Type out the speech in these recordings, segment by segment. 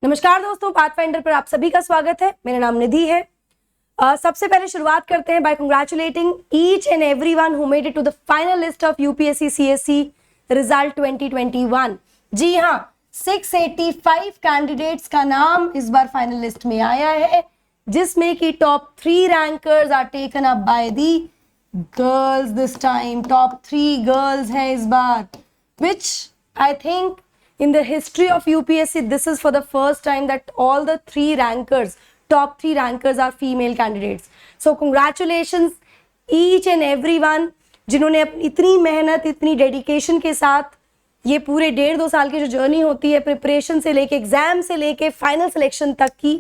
नमस्कार दोस्तों, पाथफाइंडर पर आप सभी का स्वागत है। मेरा नाम निधि है। सबसे पहले शुरुआत करते हैं by congratulating each and everyone who made it to the final list of UPSC CSC result 2021। जी हाँ, 685 कैंडिडेट्स का नाम इस बार फाइनल लिस्ट में आया है, जिसमें कि top 3 rankers are taken up by the girls this time. Top 3 girls हैं इस बार, which I think in the history of UPSC, this is for the first time that all the top 3 rankers are female candidates. So congratulations each and everyone जिन्होंने अपनी इतनी मेहनत, इतनी dedication के साथ ये पूरे 1.5-2 साल की जो जर्नी होती है, प्रिपरेशन से लेके एग्जाम से लेके फाइनल सिलेक्शन तक की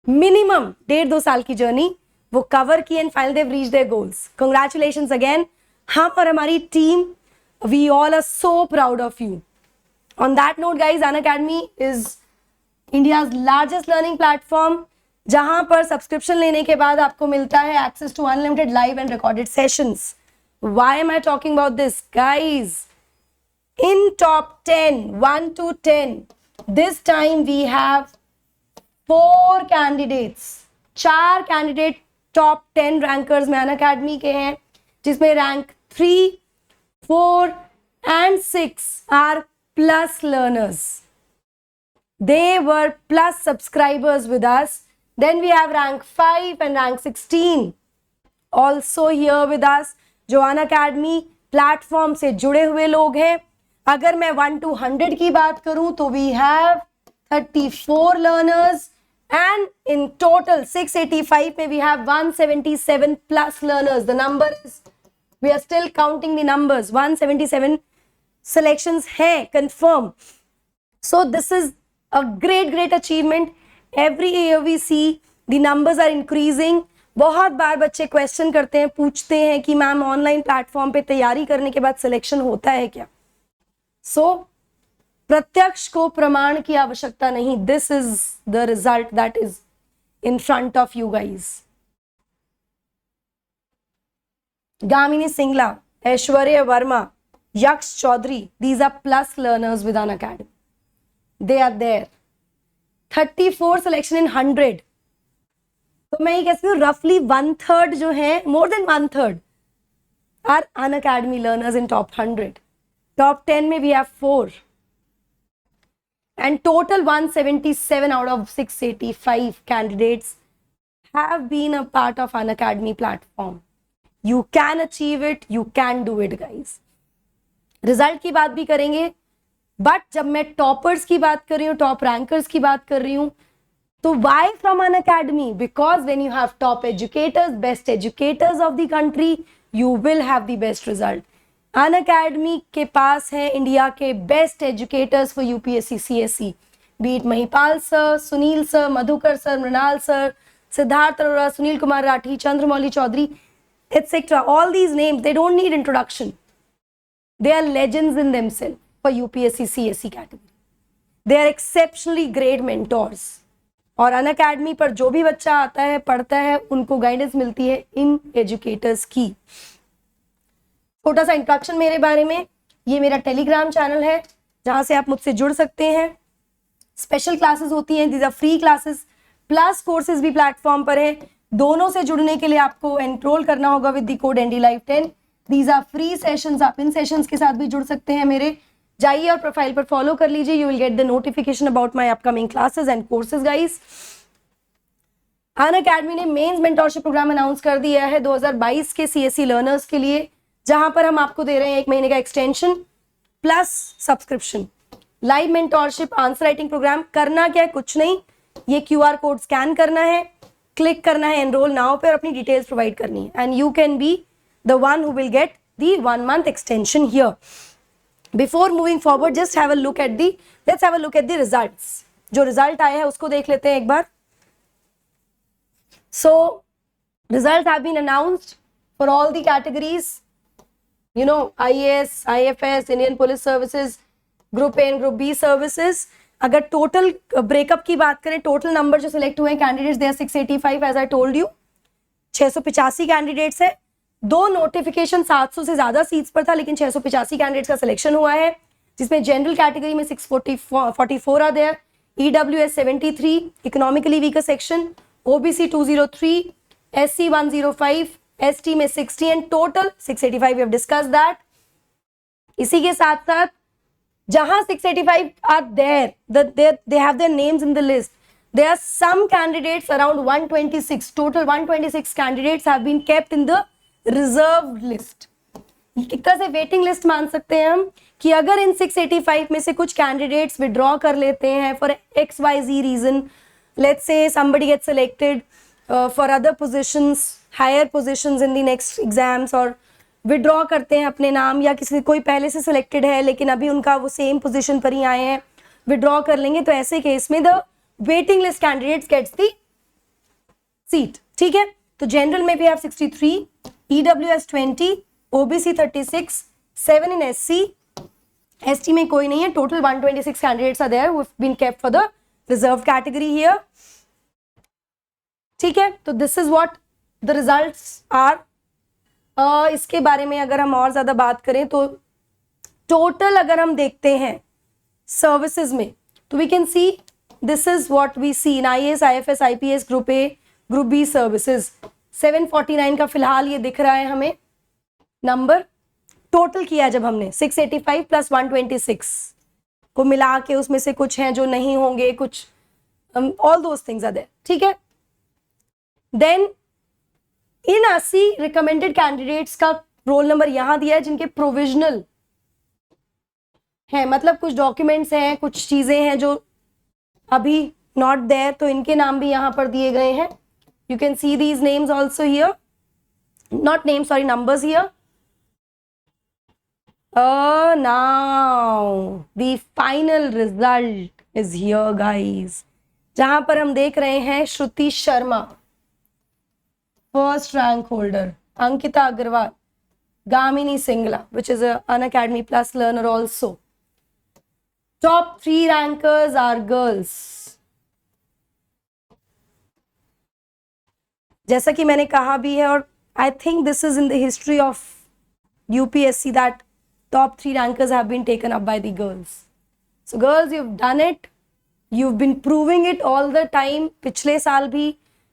मिनिमम 1.5-2 साल की जर्नी वो कवर की and final they reach their goals. Congratulations again. हम और हमारी team, we all are so proud of you. On that note guys, Unacademy is India's largest learning platform, जहां पर सब्सक्रिप्शन लेने के बाद आपको मिलता है access to unlimited live and recorded sessions. Why am I talking about this? Guys, in top 10, 1 to 10, this time we have 4 candidates. 4 candidate top 10 rankers में Unacademy के हैं, जिसमें rank 3, 4 and 6 are plus learners. They were plus subscribers with us. Then we have rank 5 and rank 16 also here with us, जो Unacademy platform से जुड़े हुए लोग हैं। अगर मैं 1 to 100 की बात करूं तो we have 34 learners and in total 685 में we have 177 plus learners. The number is, we are still counting the numbers, 177 selections हैं confirm. So this is a great achievement. Every year we see the numbers are increasing. बहुत बार बच्चे question करते हैं, पूछते हैं कि ma'am online platform पे तैयारी करने के बाद सिलेक्शन होता है क्या? सो प्रत्यक्ष को प्रमाण की आवश्यकता नहीं. This is the result that is in front of you guys. Gamini Singla, Aishwarya Verma, Yaksh Chaudhary, these are plus learners with Unacademy. They are there. 34 selection in 100. तो मैं ये कहती हूँ रफली 1/3 जो है, more than 1/3 are Unacademy learners in top 100. Top 10 में we have 4. And total 177 out of 685 candidates have been a part of Unacademy platform. You can achieve it, you can do it guys. Result की बात भी करेंगे, but जब मैं toppers की बात कर रही हूँ, टॉप रैंकर्स की बात कर रही हूँ, तो why from Unacademy? Because when you have top educators, best educators of the country, you will have the best result. Unacademy के पास है इंडिया के best educators for UPSC CSC, be it Mahipal sir, Sunil sir, Madhukar sir, Mrinal sir, Siddharth Arora, Sunil Kumar Rathi, Chandramouli Chaudhary, etc. All these names, they don't need introduction. They are legends in themselves for UPSC CSC category. They are exceptionally great mentors. और Unacademy पर जो भी बच्चा आता है, पढ़ता है, उनको गाइडेंस मिलती है इन एजुकेटर्स की. छोटा सा इंट्रोडक्शन मेरे बारे में. ये मेरा टेलीग्राम चैनल है जहां से आप मुझसे जुड़ सकते हैं. स्पेशल क्लासेस होती हैं, these are free classes, plus courses भी प्लेटफॉर्म पर है. दोनों से जुड़ने के लिए आपको एनरोल करना होगा with the code NDLive10. These are free sessions. आप इन सेशंस के साथ भी जुड़ सकते हैं मेरे. जाइए और प्रोफाइल पर फॉलो कर लीजिए. You will get the notification about my upcoming classes and courses guys. Unacademy ने मेंस मेंटोरशिप प्रोग्राम अनाउंस कर दिया है 2022 के सीएससी लर्नर्स के लिए, जहां पर हम आपको दे रहे हैं 1 महीने का extension plus subscription. Live mentorship answer writing programme. करना क्या है? कुछ नहीं, ये QR कोड स्कैन करना है, क्लिक करना है एनरोल नाउ पे और अपनी डिटेल्स प्रोवाइड करनी है, and you can be the one who will get the 1-month extension here. Before moving forward, let's have a look at the results. जो result आया है उसको देख लेते हैं एक बार. So results have been announced for all the categories, you know, IAS, IFS, Indian Police Services, Group A and Group B services. अगर total breakup की बात करें, टोटल नंबर जो सिलेक्ट हुए हैं candidates, they are 685 as I told you. 685 candidates है. 2 notification 700 से ज्यादा सीट्स पर था, लेकिन 685 कैंडिडेट्स का सिलेक्शन हुआ है, जिसमें जनरल कैटेगरी में 644 are there, EWS 73, economically weaker section, OBC 203, SC 105, ST में 60 and total 685. We have discussed that. इसी के साथ साथ जहां 685 are there, they have their names in the list. There are some candidates around 126. Total 126 candidates have been kept in the reserved list. एक तरह से waiting list मान सकते हैं हम कि अगर इन 685 में से कुछ कैंडिडेट्स विड्रॉ कर लेते हैं for XYZ reason, let's say somebody gets selected for other positions, higher positions in the next exams, और विड्रॉ करते हैं अपने नाम, या किसी कोई पहले से सिलेक्टेड है लेकिन अभी उनका वो सेम पोजीशन पर ही आए हैं, विड्रॉ कर लेंगे, तो ऐसे केस में the waiting list candidates gets the seat. ठीक है, तो जनरल में भी have 63, EWS 20, OBC 36, 7 in SC, ST में कोई नहीं है. Total 126 candidates are there who have been kept for the reserve category here. ठीक है, तो this is what the results are. इसके बारे में अगर हम और ज्यादा बात करें तो टोटल अगर हम देखते हैं सर्विसेज में, तो we can see this is what we see in IAS, IFS, IPS, group A, group B services. 749 का फिलहाल ये दिख रहा है हमें नंबर. टोटल किया जब हमने 685 प्लस 126 को मिला के, उसमें से कुछ हैं जो नहीं होंगे, कुछ all those things are there. ठीक है, देन इन 80 रिकमेंडेड कैंडिडेट्स का रोल नंबर यहां दिया है जिनके प्रोविजनल है, मतलब कुछ डॉक्यूमेंट्स हैं, कुछ चीजें हैं जो अभी नॉट देयर, तो इनके नाम भी यहां पर दिए गए हैं. You can see these names also here, not names, sorry, numbers here. Now the final result is here guys, जहां पर हम देख रहे हैं Shruti Sharma first rank holder, Ankita Agarwal, Gamini Singla which is a Unacademy Plus learner also. Top 3 rankers are girls. जैसा कि मैंने कहा भी है, और I think this is in the history of UPSC that top 3 rankers have been taken up by the girls. So girls, you've done it. You've been proving it all the time. पिछले साल भी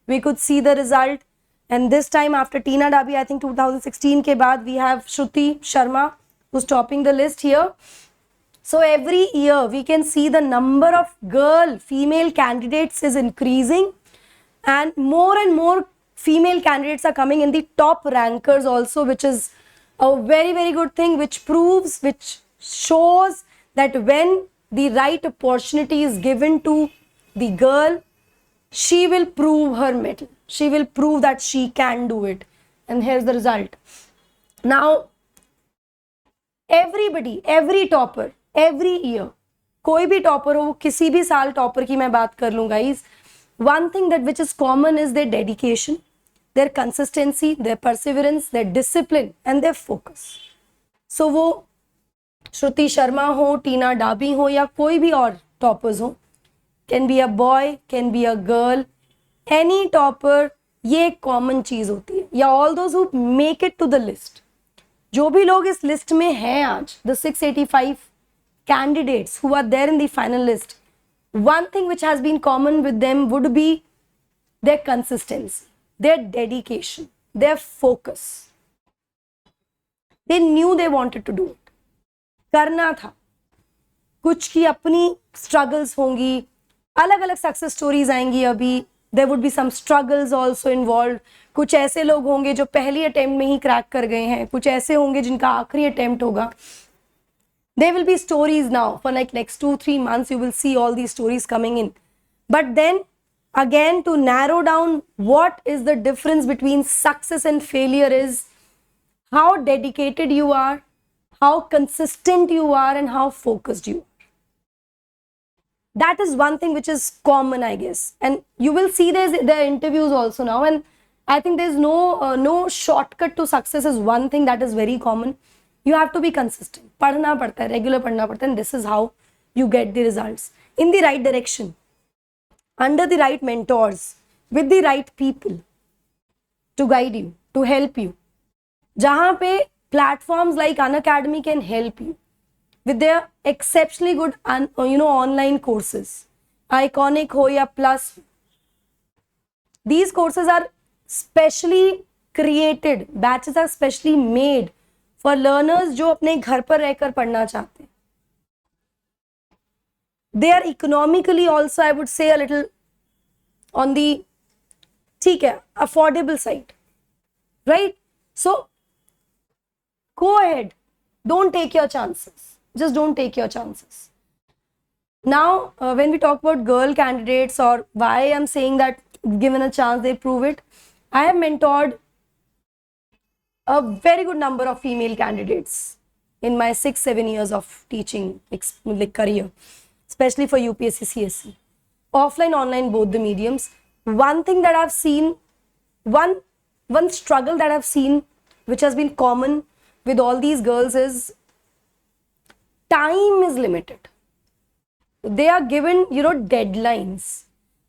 we could see the result, and this time after Tina Dabi, I think 2016 के बाद we have Shruti Sharma who's topping the list here. So every year we can see the number of female candidates is increasing, and more female candidates are coming in the top rankers also, which is a very, very good thing, which shows that when the right opportunity is given to the girl, she will prove her mettle. She will prove that she can do it. And here's the result. Now, everybody, every topper, every year, कोई भी topper हो, किसी भी साल topper की मैं बात कर लूँ guys, one thing that which is common is their dedication, their consistency, their perseverance, their discipline and their focus. So वो श्रुति शर्मा हो, टीना डाबी हो, या कोई भी और टॉपर्स हो, can be a boy, can be a girl, any topper, ये एक कॉमन चीज होती है. या all those who make it to the list, जो भी लोग इस लिस्ट में हैं आज, the 685 candidates who are there in the final list, one thing which has been common with them would be their consistency, their dedication, their focus. They knew they wanted to do it. करना था. कुछ की अपनी struggles होंगी, अलग अलग success stories आएंगी. अभी there would be some struggles also involved. कुछ ऐसे लोग होंगे जो पहली अटेम्प्ट में ही क्रैक कर गए हैं, कुछ ऐसे होंगे जिनका आखिरी अटेम्प्ट होगा. There will be stories now for like next 2-3 months. You will see all these stories coming in. But then again, to narrow down what is the difference between success and failure is how dedicated you are, how consistent you are, and how focused you are. That is one thing which is common, I guess. And you will see there are interviews also now, and I think there's no shortcut to success is one thing that is very common. You have to be consistent. पढ़ना पड़ता है, regular पढ़ना पड़ता है, and this is how you get the results in the right direction, under the right mentors, with the right people to guide you, to help you. जहाँ पे platforms like Unacademy can help you with their exceptionally good online courses. Iconic हो या plus, these courses are specially created, batches are specially made for learners जो अपने घर पर रहकर पढ़ना चाहते हैं. They are economically also, I would say, a little on the ठीक है affordable side, right? So go ahead, don't take your chances, just don't take your chances. Now when we talk about girl candidates, or why I'm saying that given a chance they prove it, I have mentored a very good number of female candidates in my 6-7 years of teaching career, especially for UPSC CSC, offline online both the mediums. One thing that I've seen, one struggle that I've seen which has been common with all these girls is time is limited. They are given, deadlines.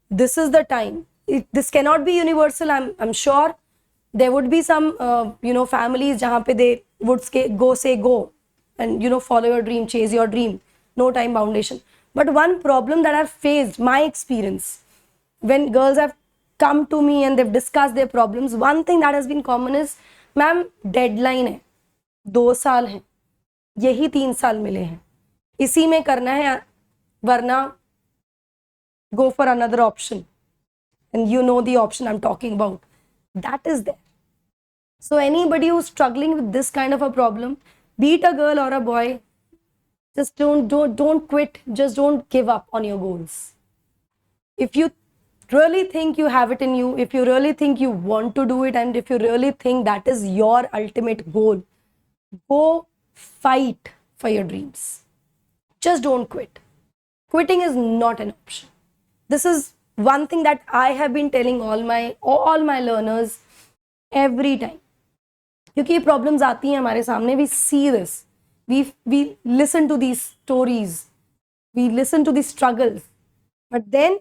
This is the time. This cannot be universal. I'm sure there would be some families jahan pe they would say go and follow your dream, chase your dream, no time foundation. But one problem that I've faced, my experience, when girls have come to me and they've discussed their problems, one thing that has been common is, ma'am, deadline है, 2 साल है, यही 3 साल मिले हैं, इसी में करना है, वरना go for another option. And you know the option I'm talking about, that is there. So anybody who's struggling with this kind of a problem, be it a girl or a boy, just don't quit, just don't give up on your goals. If you really think you have it in you, if you really think you want to do it, and if you really think that is your ultimate goal, go fight for your dreams. Just don't quit. Quitting is not an option. This is one thing that I have been telling all my learners every time. क्योंकि problems आती हैं हमारे सामने, we see this, we listen to these stories, we listen to these struggles, but then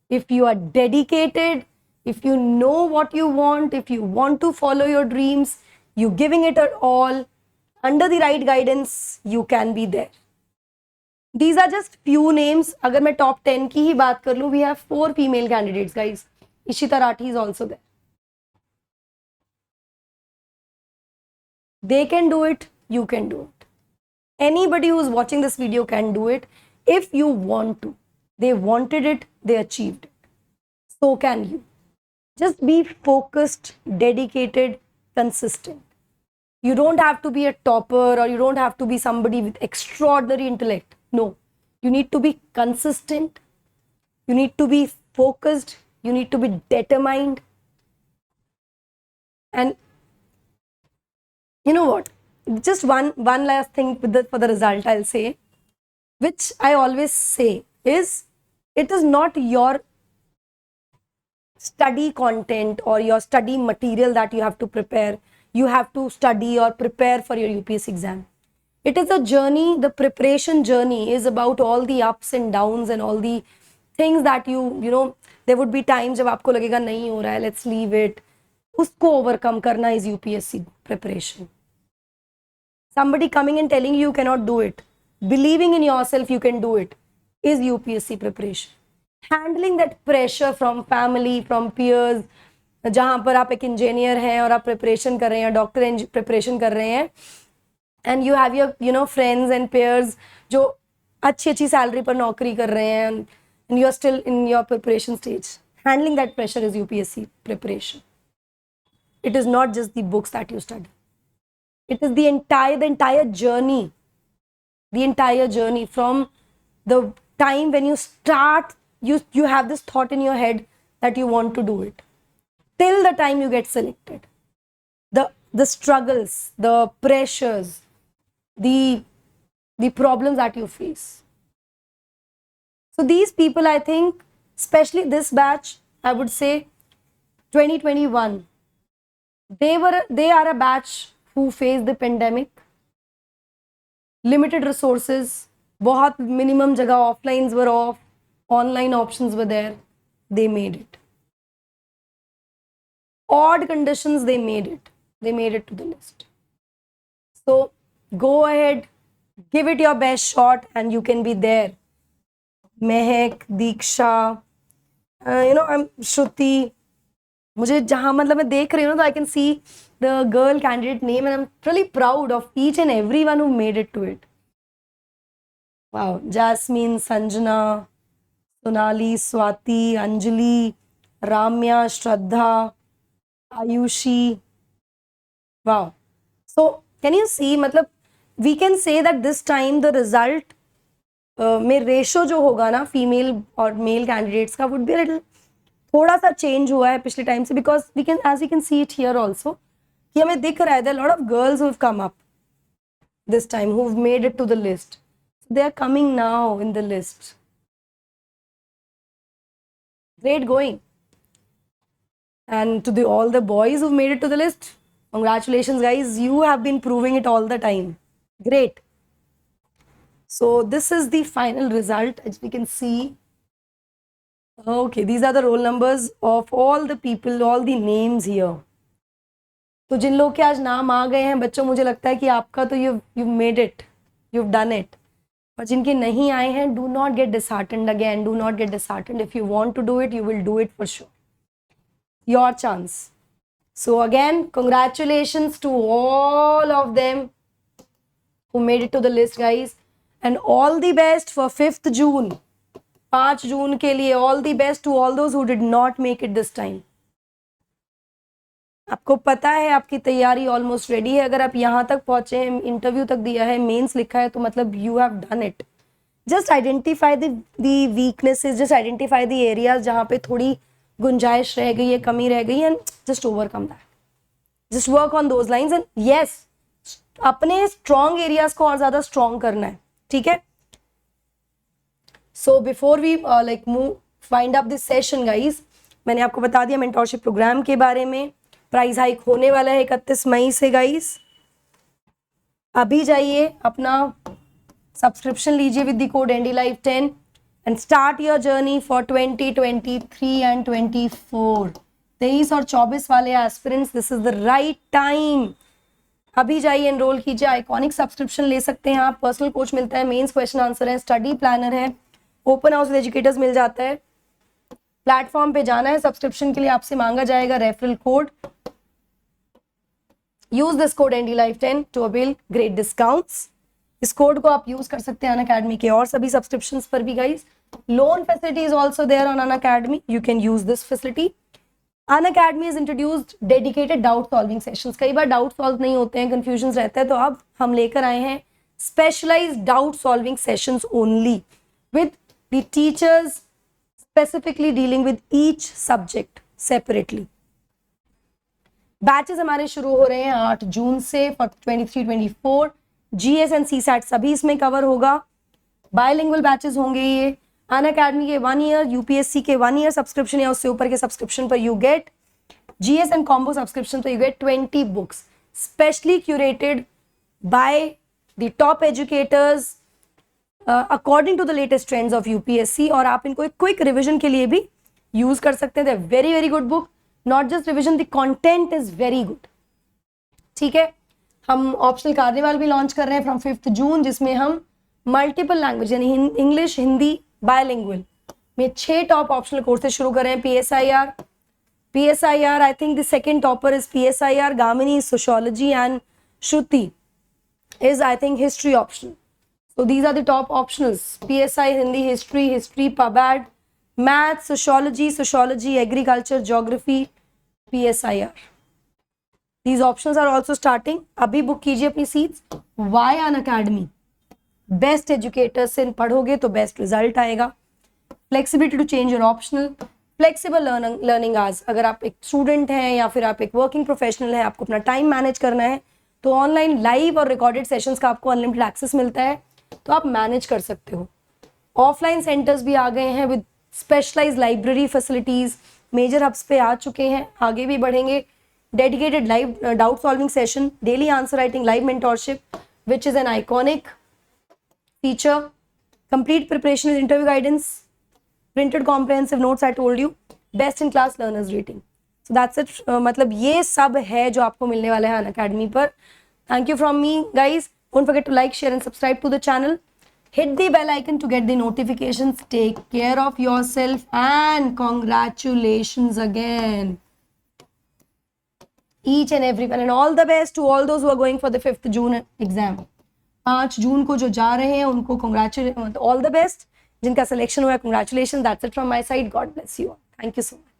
if you are dedicated, if you know what you want, if you want to follow your dreams, you giving it all under the right guidance, you can be there. These are just few names. अगर मैं top 10 की ही बात कर लूँ, we have 4 female candidates, guys. Ishita Rathi is also there. They can do it, you can do it. Anybody who's watching this video can do it if you want to. They wanted it, they achieved it. So can you. Just be focused, dedicated, consistent. You don't have to be a topper, or you don't have to be somebody with extraordinary intellect. No, you need to be consistent, you need to be focused, you need to be determined. And you know what, just one last thing for the result I'll say, which I always say, is it is not your study content or your study material that you have to prepare. You have to study or prepare for your UPSC exam. It is a journey. The preparation journey is about all the ups and downs and all the things that there would be times जब आपको लगेगा नहीं हो रहा है, let's leave it. उसको overcome करना is UPSC preparation. Somebody coming and telling you cannot do it, believing in yourself you can do it, is UPSC preparation. Handling that pressure from family, from peers, जहाँ पर आप एक engineer हैं और आप preparation कर रहे हैं, डॉक्टर प्रिपरेशन कर रहे हैं, and you have your friends and peers जो अच्छी सैलरी पर नौकरी कर रहे हैं, and you are still in your preparation stage. Handling that pressure is UPSC preparation. It is not just the books that you study. It is the entire journey. The entire journey from the time when you start, you have this thought in your head that you want to do it, till the time you get selected. The struggles, the pressures, the problems that you face. So these people, I think, especially this batch, I would say 2021, they are a batch who faced the pandemic, limited resources, बहुत minimum जगह, offlines were off, online options were there, they made it. Odd conditions, they made it to the list. So go ahead, give it your best shot, and you can be there. Mahak, Diksha, I am श्रुति. मुझे जहाँ मतलब मैं देख रही हूँ तो I can see the girl candidate name and I am really proud of each and everyone who made it to it. Wow. Jasmine, Sanjana, Sonali, Swati, Anjali, Ramya, Shraddha, Ayushi. Wow. So can you see, मतलब we can say that this time the result में ratio जो होगा ना female और male candidates का would be little, थोड़ा सा change हुआ है पिछले टाइम से, because we can as we can see it here also कि हमें दिख रहा है there lot of girls who have come up this time who have made it to the list. They are coming now in the list. Great going. And to all the boys who've made it to the list, congratulations guys, you have been proving it all the time. Great. So this is the final result, as we can see. Okay, these are the roll numbers of all the people, all the names here. तो जिन लोग के आज नाम आ गए हैं बच्चों, मुझे लगता है कि आपका तो you've made it, you've done it. और जिनके नहीं आए हैं, do not get disheartened again, do not get disheartened. If you want to do it, you will do it for sure. Your chance. So again, congratulations to all of them who made it to the list, guys. And all the best for 5th June. 5 जून के लिए all the best to all those who did not make it this time. आपको पता है आपकी तैयारी almost ready है. अगर आप यहाँ तक पहुंचे हैं, इंटरव्यू तक दिया है, मेंस लिखा है, तो मतलब you have done it. Just identify the weaknesses, just identify the areas जहाँ पे थोड़ी गुंजाइश रह गई है, कमी रह गई है, and just overcome that. Just work on those lines and yes, अपने स्ट्रॉन्ग एरियाज को और ज्यादा स्ट्रॉन्ग करना है. ठीक है. So before we move find up this session guys, मैंने आपको बता दिया मेंटोरशिप प्रोग्राम के बारे में. प्राइस हाइक होने वाला है 31 मई से गाइस. अभी जाइए अपना सब्सक्रिप्शन लीजिए with the code NDLive10 and start your journey for 2023 and 24. 23 और 24 वाले aspirants, this is the right time. अभी जाइए एनरोल कीजिए. आइकॉनिक सब्सक्रिप्शन ले सकते हैं आप. पर्सनल कोच मिलता है, मेंस क्वेश्चन आंसर है, स्टडी प्लानर है, ओपन हाउस विद एजुकेटर्स मिल जाता है. प्लेटफॉर्म पे जाना है, सब्सक्रिप्शन के लिए आपसे मांगा जाएगा referral code. Use this code NDLive10 to avail great discounts. इस कोड को आप यूज कर सकते हैं अनअकैडमी के और सभी सब्सक्रिप्शंस पर भी guys. Loan facility is also there on Unacademy, you can use this facility. Unacademy is introduced dedicated doubt solving sessions. कई बार डाउट सॉल्व नहीं होते हैं, कंफ्यूजन रहता है, तो अब हम लेकर आए हैं specialised doubt solving sessions only with the teachers specifically dealing with each subject separately. Batches हमारे शुरू हो रहे हैं 8 जून से फॉर 23-24. GS एंड CSAT सभी इसमें कवर होगा. बायलिंगुअल बैचेस होंगे ये. अनअकैडमी के 1 ईयर, UPSC के 1 ईयर सब्सक्रिप्शन या उससे ऊपर के सब्सक्रिप्शन पर you get GS and combo subscription पर you get 20 books specially curated by the top educators according to the latest trends of UPSC. और आप इनको एक क्विक रिविजन के लिए भी यूज कर सकते हैं. Very very good book. Not just revision, the content is very good. ठीक है. हम ऑप्शनल कार्निवल भी लॉन्च कर रहे हैं फ्रॉम 5th जून, जिसमें हम मल्टीपल लैंग्वेज यानी इंग्लिश, हिंदी, बायलिंगुअल में 6 टॉप ऑप्शनल कोर्सेज शुरू कर रहे हैं. PSIR, I think the second topper is PSIR. Gamini sociology and Shruti is I think history optional. So these are the top optionals. PSI Hindi, history, PubAd, math, sociology, agriculture, geography, PSIR. These options are also starting. अभी book कीजिए अपनी seats. Why Unacademy? Best educator से पढ़ोगे तो best result आएगा. Flexibility to change your optional, flexible learning hours. अगर आप एक स्टूडेंट हैं या फिर आप एक वर्किंग प्रोफेशनल हैं, आपको अपना टाइम मैनेज करना है, तो ऑनलाइन लाइव और रिकॉर्डेड सेशंस का आपको अनलिमिटेड एक्सेस मिलता है, तो आप मैनेज कर सकते हो. ऑफलाइन सेंटर्स भी आ गए हैं with specialised library facilities. Major hubs पे आ चुके हैं, आगे भी बढ़ेंगे. Dedicated live doubt solving session, daily answer writing, live mentorship which is an iconic feature. Complete preparation with interview guidance, printed comprehensive notes, I told you, best in class learners rating. So that's it. मतलब ये सब है जो आपको मिलने वाला है Unacademy पर. Thank you from me guys. Don't forget to like, share and subscribe to the channel. hit the bell icon to get the notifications. Take care of yourself and congratulations again, each and everyone, and all the best to all those who are going for the 5th June exam. 5 जून को जो जा रहे हैं उनको congratulate, all the best. जिनका selection हुआ है, congratulations. That's it from my side. God bless you all. Thank you so much.